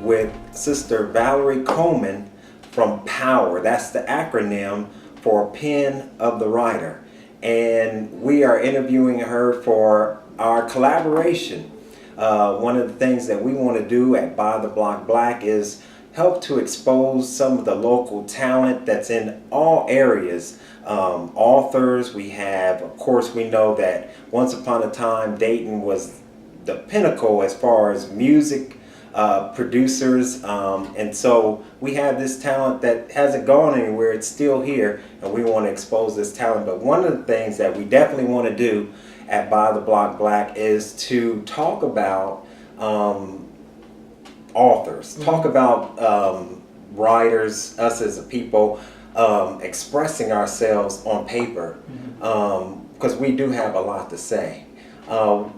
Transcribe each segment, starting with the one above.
with Sister Valerie Coleman from POWER. That's the acronym for Pen of the Writer. And we are interviewing her for our collaboration. One of the things that we want to do at By the Block Black is help to expose some of the local talent that's in all areas. Authors, we have, of course, we know that once upon a time Dayton was the pinnacle as far as music producers, and so we have this talent that hasn't gone anywhere. It's still here, and we want to expose this talent. But one of the things that we definitely want to do at By the Block Black is to talk about authors, talk about writers, us as a people, expressing ourselves on paper, because we do have a lot to say.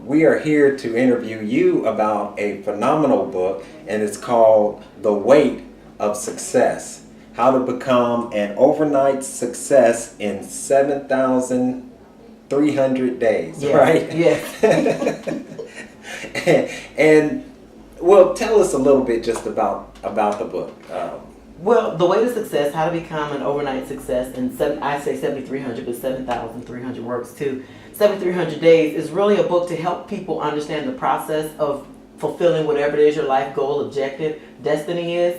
We are here to interview you about a phenomenal book, and it's called The Weight of Success: How to Become an Overnight Success in 7,300 Days. Yes, right? Yes. and well, tell us a little bit just about the book. Well, The Way to Success, How to Become an Overnight Success in I say 7,300, but 7,300 works too. 7,300 Days is really a book to help people understand the process of fulfilling whatever it is your life goal, objective, destiny is.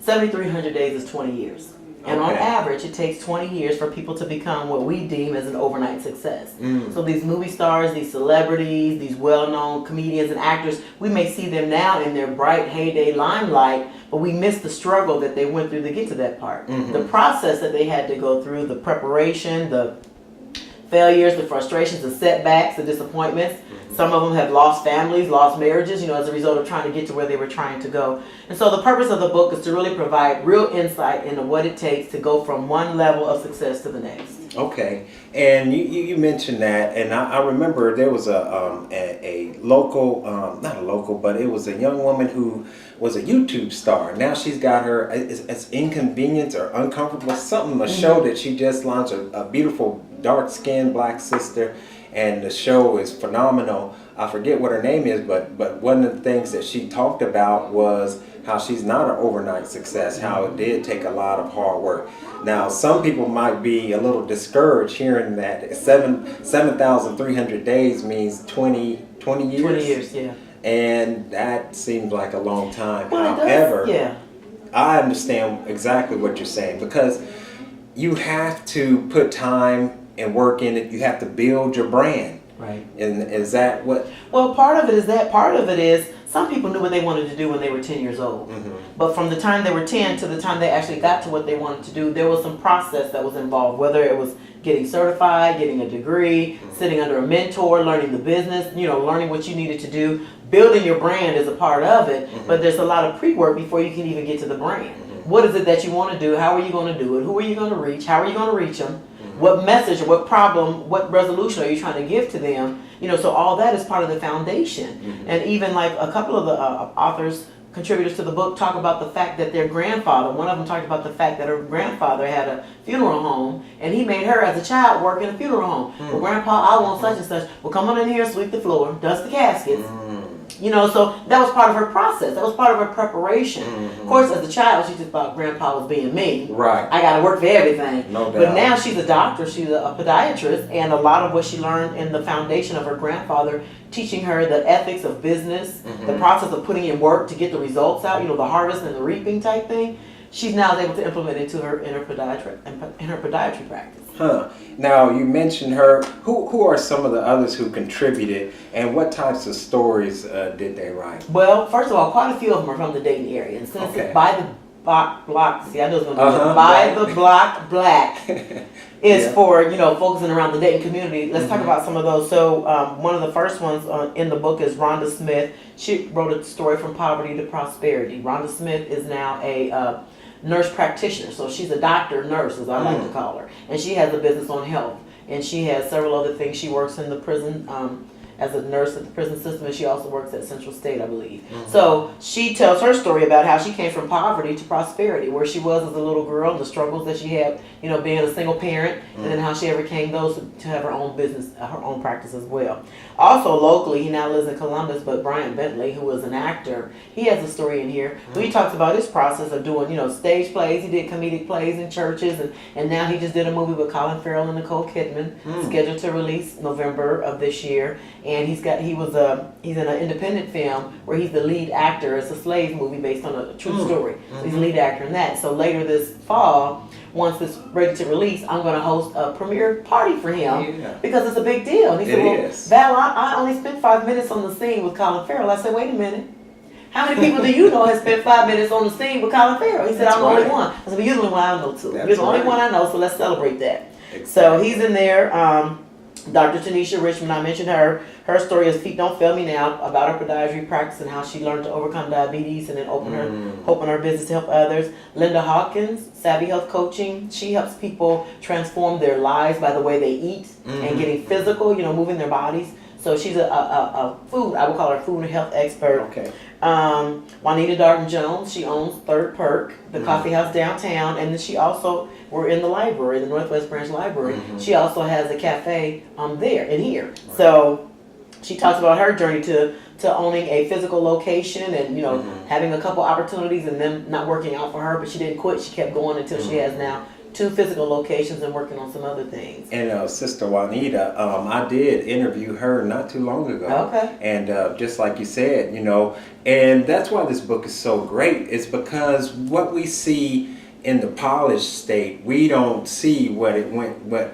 7,300 days is 20 years. And on average, it takes 20 years for people to become what we deem as an overnight success. So these movie stars, these celebrities, these well-known comedians and actors, we may see them now in their bright heyday limelight, but we miss the struggle that they went through to get to that part. The process that they had to go through, the preparation, the failures, the frustrations, the setbacks, the disappointments. Some of them have lost families, lost marriages, as a result of trying to get to where they were trying to go. And so the purpose of the book is to really provide real insight into what it takes to go from one level of success to the next. Okay, and you mentioned that, and I remember there was a local, not a local, but it was a young woman who was a YouTube star. Now she's got her, it's Inconvenience or Uncomfortable, something, a show that she just launched, a beautiful dark-skinned black sister, and the show is phenomenal. I forget what her name is, but one of the things that she talked about was how she's not an overnight success, how it did take a lot of hard work. Now, some people might be a little discouraged hearing that 7,300 days means 20 years. 20 years, yeah. And that seems like a long time. Well, However, yeah. I understand exactly what you're saying, because you have to put time and work in it. You have to build your brand. Right. And is that what? Well, part of it is that. Part of it is some people knew what they wanted to do when they were 10 years old. But from the time they were 10 to the time they actually got to what they wanted to do, there was some process that was involved, whether it was getting certified, getting a degree, sitting under a mentor, learning the business, learning what you needed to do. Building your brand is a part of it, but there's a lot of pre-work before you can even get to the brand. What is it that you want to do? How are you going to do it? Who are you going to reach? How are you going to reach them? What message or what problem, what resolution are you trying to give to them? So all that is part of the foundation. And even like a couple of the authors, contributors to the book, talk about the fact that their grandfather, one of them talked about the fact that her grandfather had a funeral home, and he made her as a child work in a funeral home. Well, Grandpa, I want such and such. Well, come on in here, sweep the floor, dust the caskets. So that was part of her process. That was part of her preparation. Of course, as a child, she just thought Grandpa was being me. Right. I got to work for everything. No doubt. But now she's a doctor. She's a podiatrist. And a lot of what she learned in the foundation of her grandfather, teaching her the ethics of business, the process of putting in work to get the results out, the harvest and the reaping type thing, she's now able to implement into her podiatry practice. Now, you mentioned her. Who are some of the others who contributed, and what types of stories did they write? Well, first of all, quite a few of them are from the Dayton area. And since it's By the Block, see, I know it's going to be By the Block Black is for, focusing around the Dayton community. Let's talk about some of those. So one of the first ones in the book is Rhonda Smith. She wrote a story from poverty to prosperity. Rhonda Smith is now a nurse practitioner. So she's a doctor nurse, as I like to call her. And she has a business on health. And she has several other things. She works in the prison as a nurse at the prison system, and she also works at Central State, I believe. So she tells her story about how she came from poverty to prosperity, where she was as a little girl, the struggles that she had, you know, being a single parent, and then how she overcame those to have her own business, her own practice as well. Also locally, he now lives in Columbus, but Brian Bentley, who is an actor, he has a story in here. He talks about his process of doing, you know, stage plays. He did comedic plays in churches, and now he just did a movie with Colin Farrell and Nicole Kidman, scheduled to release November of this year. And he's in an independent film where he's the lead actor. It's a slave movie based on a true story. So he's the lead actor in that. So later this fall, once it's ready to release, I'm going to host a premiere party for him because it's a big deal. And he said, well, Val, I only spent 5 minutes on the scene with Colin Farrell. I said, wait a minute. How many people do you know has spent 5 minutes on the scene with Colin Farrell? He said, I'm the only one. I said, well, you're the only one I know too. You're the only one I know, so let's celebrate that. Exactly. So he's in there. Dr. Tanisha Richmond, I mentioned her. Her story is Feet Don't Fail Me Now, about her podiatry practice and how she learned to overcome diabetes and then open her business to help others. Linda Hawkins, Savvy Health Coaching. She helps people transform their lives by the way they eat and getting physical, you know, moving their bodies. So she's a food, I would call her a food and health expert. Okay. Juanita Darden Jones, she owns Third Perk, the coffee house downtown, and then she also, we're in the library, the Northwest Branch Library. She also has a cafe there and here. Right. So she talks about her journey to owning a physical location and, you know, having a couple opportunities and them not working out for her, but she didn't quit. She kept going until she has now 2 physical locations and working on some other things. And Sister Juanita, I did interview her not too long ago. Okay. And just like you said, you know, and that's why this book is so great. It's because what we see in the polished state, we don't see what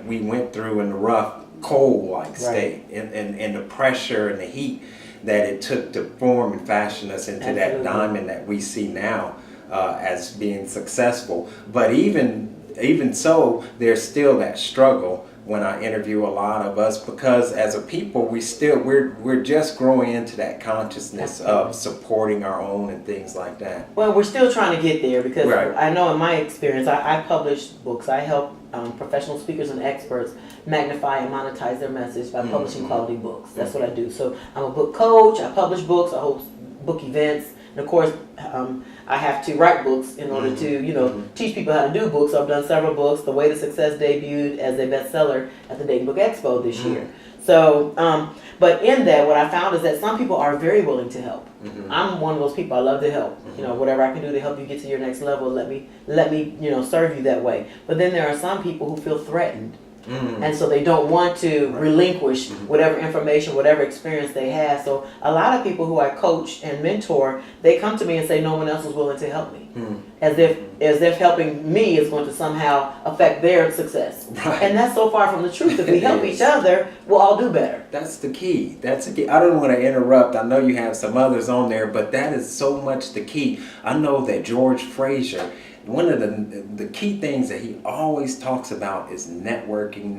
we went through in the rough, coal-like state, and the pressure and the heat that it took to form and fashion us into that diamond that we see now as being successful. But even so, there's still that struggle when I interview a lot of us, because as a people, we're just growing into that consciousness of supporting our own and things like that. Well, we're still trying to get there because I know in my experience, I publish books. I help professional speakers and experts magnify and monetize their message by publishing quality books. That's what I do. So I'm a book coach. I publish books. I host book events. And of course, I have to write books in order to, you know, teach people how to do books. So I've done several books. The Way to Success debuted as a bestseller at the Dayton Book Expo this year. So, but in that, what I found is that some people are very willing to help. I'm one of those people. I love to help. You know, whatever I can do to help you get to your next level, let me, you know, serve you that way. But then there are some people who feel threatened. And so they don't want to relinquish whatever information, whatever experience they have. So a lot of people who I coach and mentor, they come to me and say no one else is willing to help me. As if helping me is going to somehow affect their success. And that's so far from the truth. If we help each other, we'll all do better. That's the key. That's the key. I don't want to interrupt. I know you have some others on there, but that is so much the key. I know that George Fraser, one of the key things that he always talks about is networking,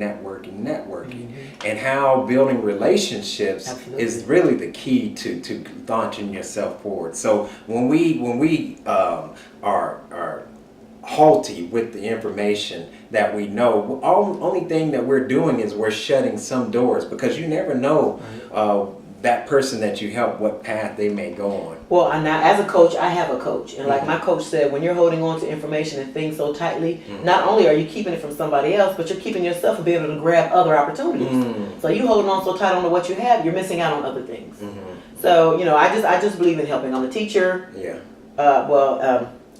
and how building relationships is really the key to launching yourself forward. So when we are halty with the information that we know, only thing that we're doing is we're shutting some doors, because you never know that person that you help, what path they may go on. Well, now as a coach, I have a coach. And like my coach said, when you're holding on to information and things so tightly, not only are you keeping it from somebody else, but you're keeping yourself from being able to grab other opportunities. So you holding on so tight on to what you have, you're missing out on other things. So, you know, I just believe in helping. I'm a teacher.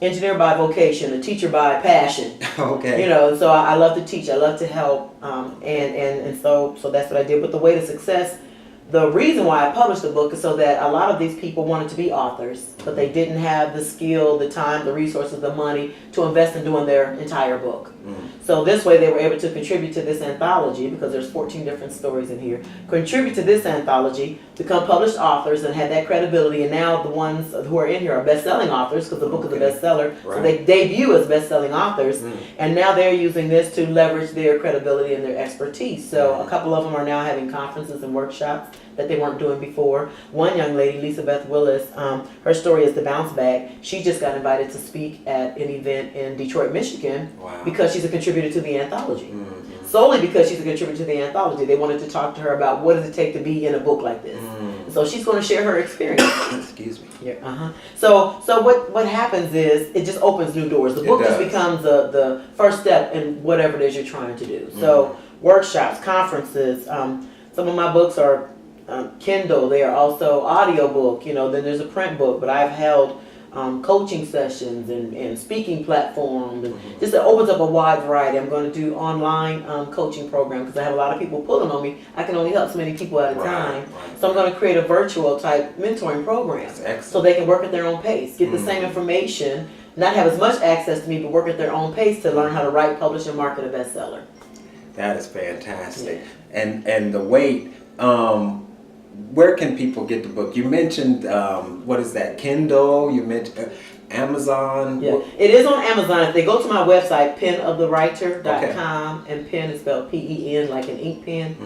Engineer by vocation, a teacher by passion. Okay. You know, so I love to teach. I love to help. And so that's what I did. But the Way to Success, the reason why I published the book is so that a lot of these people wanted to be authors, but they didn't have the skill, the time, the resources, the money to invest in doing their entire book. So this way they were able to contribute to this anthology, because there's 14 different stories in here, contribute to this anthology, become published authors and had that credibility, and now the ones who are in here are best-selling authors, because the book is a bestseller, so they debut as best-selling authors, and now they're using this to leverage their credibility and their expertise. So a couple of them are now having conferences and workshops. that they weren't doing before. One young lady, Lisa Beth Willis, her story is the bounce back. She just got invited to speak at an event in Detroit, Michigan, Wow. because she's a contributor to the anthology. Mm-hmm. Solely because she's a contributor to the anthology. They wanted to talk to her about what does it take to be in a book like this. Mm. So she's going to share her experience. Excuse me. Yeah, So what happens is it just opens new doors. The It book just does. becomes the first step in whatever it is you're trying to do. So workshops, conferences. Some of my books are Kindle. They are also audiobook. Then there's a print book. But I've held coaching sessions and speaking platforms. And just it opens up a wide variety. I'm going to do online coaching program because I have a lot of people pulling on me. I can only help so many people at a time. Right. So I'm going to create a virtual type mentoring program. That's excellent. So they can work at their own pace, get the same information, not have as much access to me, but work at their own pace to learn how to write, publish, and market a bestseller. That is fantastic. Yeah. And the weight, where can people get the book? You mentioned, what is that, Kindle? You mentioned Amazon? Yeah, it is on Amazon. If they go to my website, penofthewriter.com, and pen is spelled P-E-N like an ink pen,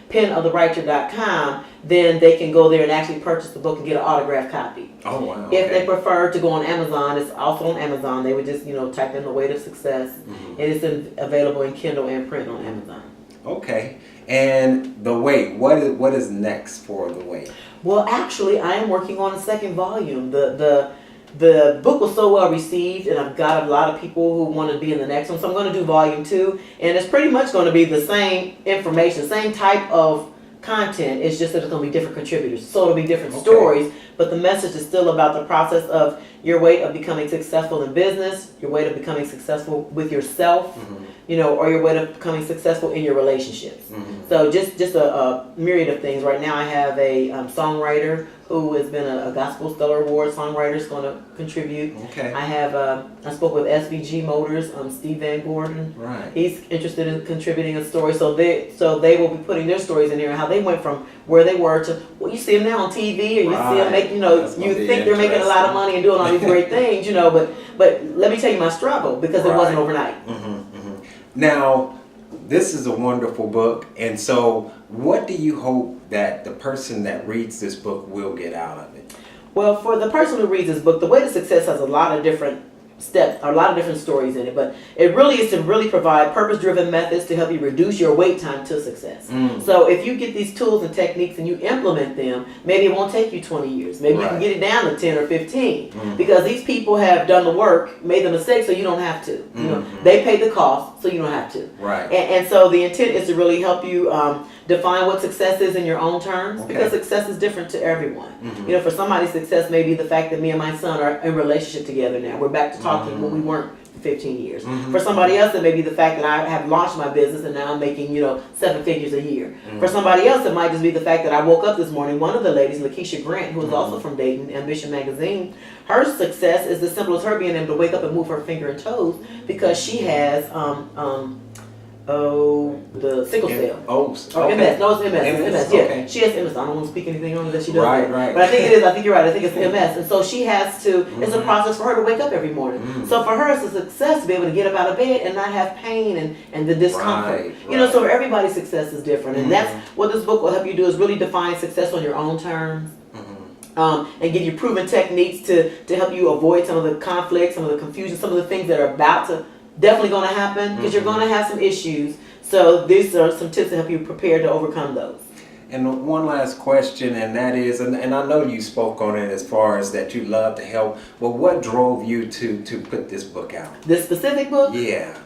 penofthewriter.com, then they can go there and actually purchase the book and get an autographed copy. Oh, wow. If they Okay. prefer to go on Amazon, it's also on Amazon. They would just, type in The Weight of Success. It is available in Kindle and print on Amazon. Okay. And the weight, what is next for the weight? Well, actually, I am working on a second volume. The book was so well received, and I've got a lot of people who want to be in the next one. So I'm going to do volume 2, and it's pretty much going to be the same information, same type of content. It's just that it's going to be different contributors. So it'll be different Okay. stories, but the message is still about the process of your way of becoming successful in business, your way of becoming successful with yourself, or your way of becoming successful in your relationships. So just a myriad of things. Right now I have a songwriter who has been a Gospel Stellar Award songwriter is going to contribute. Okay. I have I spoke with SVG Motors, Steve Van Gordon. Right. He's interested in contributing a story, so they will be putting their stories in here and how they went from where they were to you see them now on TV, or you see them make That's gonna you be think they're making a lot of interesting. money and doing all these great things, but let me tell you my struggle because it wasn't overnight. Now, this is a wonderful book, and so what do you hope that the person that reads this book will get out of it? Well, for the person who reads this book, The Way to Success has a lot of different steps, a lot of different stories in it, but it really is to really provide purpose-driven methods to help you reduce your wait time to success. So if you get these tools and techniques and you implement them, maybe it won't take you 20 years. Maybe you can get it down to 10 or 15 because these people have done the work, made the mistake, so you don't have to. They paid the cost, so you don't have to. Right. And so the intent is to really help you define what success is in your own terms, because success is different to everyone. For somebody, success may be the fact that me and my son are in relationship together now. We're back to talking when we weren't for 15 years. For somebody else, it may be the fact that I have launched my business and now I'm making 7 figures a year. For somebody else, it might just be the fact that I woke up this morning. One of the ladies, Lakeisha Grant, who is also from Dayton, Ambition Magazine, her success is as simple as her being able to wake up and move her finger and toes because she has the sickle cell. Or MS. No, it's MS. It's MS. Yeah. Okay. She has MS. I don't want to speak anything on that she does. Right, that. right. But I think it is. I think you're right. I think it's MS. And so she has to, it's a process for her to wake up every morning. So for her, it's a success to be able to get up out of bed and not have pain and the discomfort. Right. So everybody's success is different. And that's what this book will help you do is really define success on your own terms. And give you proven techniques to help you avoid some of the conflict, some of the confusion, some of the things that are about to definitely going to happen because you're going to have some issues. So these are some tips to help you prepare to overcome those. And one last question, and that is, and I know you spoke on it as far as that you love to help, but what drove you to put this book out? This specific book? Yeah.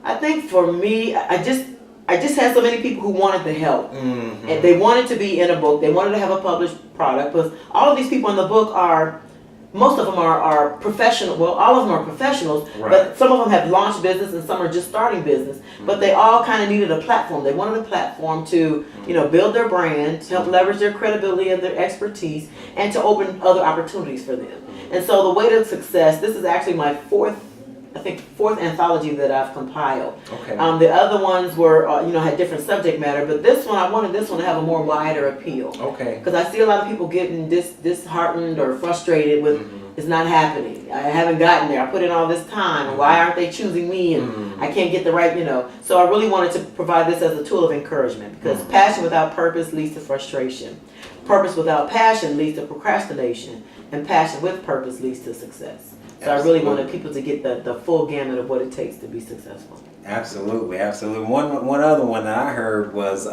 I think for me, I just had so many people who wanted the help. And they wanted to be in a book. They wanted to have a published product. But all of these people in the book most of them are professional. Well, all of them are professionals, but some of them have launched business and some are just starting business. But they all kind of needed a platform. They wanted a platform to, build their brand, to help leverage their credibility and their expertise, and to open other opportunities for them. And so the Way to Success, this is actually my fourth anthology that I've compiled. Okay. The other ones were, had different subject matter, but this one, I wanted this one to have a more wider appeal. Okay. Because I see a lot of people getting disheartened or frustrated with it's not happening. I haven't gotten there. I put in all this time, and why aren't they choosing me? And I can't get the right, So I really wanted to provide this as a tool of encouragement, because passion without purpose leads to frustration. Purpose without passion leads to procrastination, and passion with purpose leads to success. So I really wanted people to get the full gamut of what it takes to be successful. Absolutely, absolutely. One other one that I heard was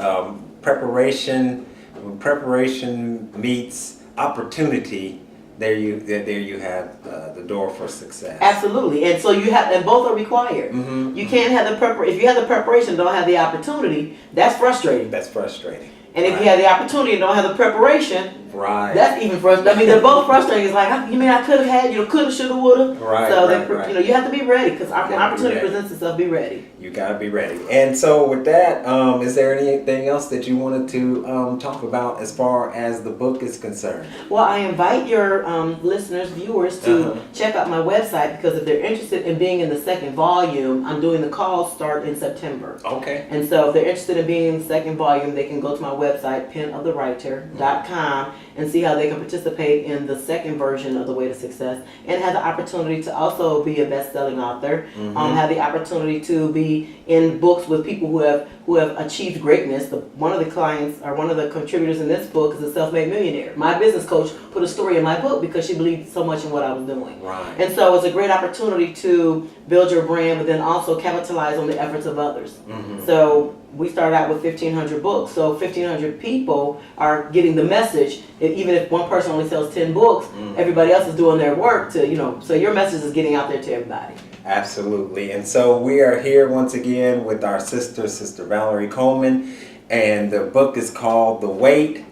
preparation. When preparation meets opportunity, there you have the door for success. Absolutely, and so and both are required. You can't have if you have the preparation, don't have the opportunity. That's frustrating. That's frustrating. And if you have the opportunity and don't have the preparation, right, that's even frustrating. I mean, they're both frustrating. It's like, you mean I could have had, coulda, shoulda, woulda. Right. So right. you have to be ready, because when opportunity presents itself, be ready. You gotta be ready. And so with that, is there anything else that you wanted to talk about as far as the book is concerned? Well, I invite your listeners, viewers, to check out my website, because if they're interested in being in the second volume, I'm doing the calls start in September. Okay. And so if they're interested in being in the second volume, they can go to my website, penofthewriter.com, and see how they can participate in the second version of The Way to Success, and have the opportunity to also be a best-selling author, have the opportunity to be in books with people who have achieved greatness. One of the clients, or one of the contributors in this book, is a self-made millionaire. My business coach put a story in my book because she believed so much in what I was doing. Right. And so it's a great opportunity to build your brand, but then also capitalize on the efforts of others. So we started out with 1,500 books, so 1,500 people are getting the message. Even if one person only sells 10 books, everybody else is doing their work to, so your message is getting out there to everybody. Absolutely. And so we are here once again with our Sister Valerie Coleman, and the book is called The Weight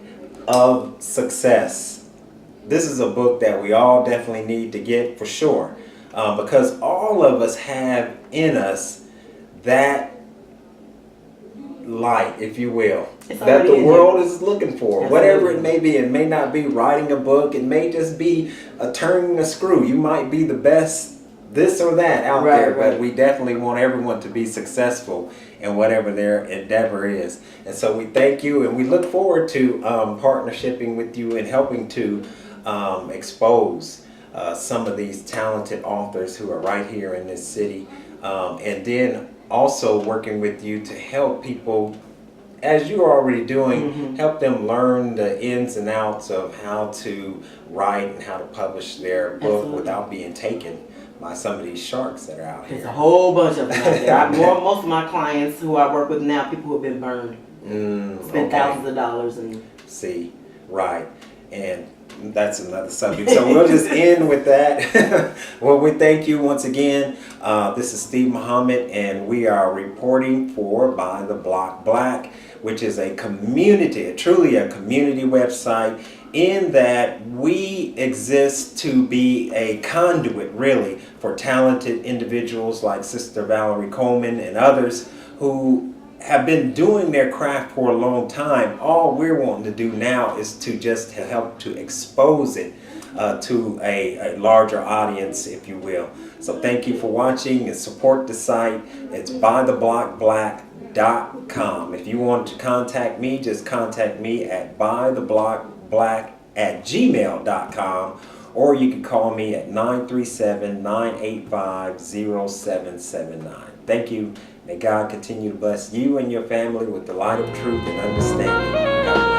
of Success. This is a book that we all definitely need to get, for sure, because all of us have in us that light, if you will, that the world is looking for. Absolutely. Whatever it may be. It may not be writing a book. It may just be turning a screw. You might be the best this or that out there, but we definitely want everyone to be successful in whatever their endeavor is. And so we thank you, and we look forward to partnershiping with you and helping to expose some of these talented authors who are right here in this city, and then also working with you to help people, as you are already doing, help them learn the ins and outs of how to write and how to publish their book without being taken by some of these sharks that are out here. There's a whole bunch of them out there. Most of my clients who I work with now, people who have been burned, spent thousands of dollars. See, right. And that's another subject. So we'll just end with that. Well, we thank you once again. This is Steve Muhammad, and we are reporting for By the Block Black, which is a community, truly a community website, in that we exist to be a conduit, really, for talented individuals like Sister Valerie Coleman and others who have been doing their craft for a long time. All we're wanting to do now is to just help to expose it to a larger audience, if you will. So thank you for watching, and support the site. It's bytheblockblack.com. If you want to contact me, just contact me at bytheblockblack@gmail.com, or you can call me at 937-985-0779. Thank you. May God continue to bless you and your family with the light of truth and understanding. God bless.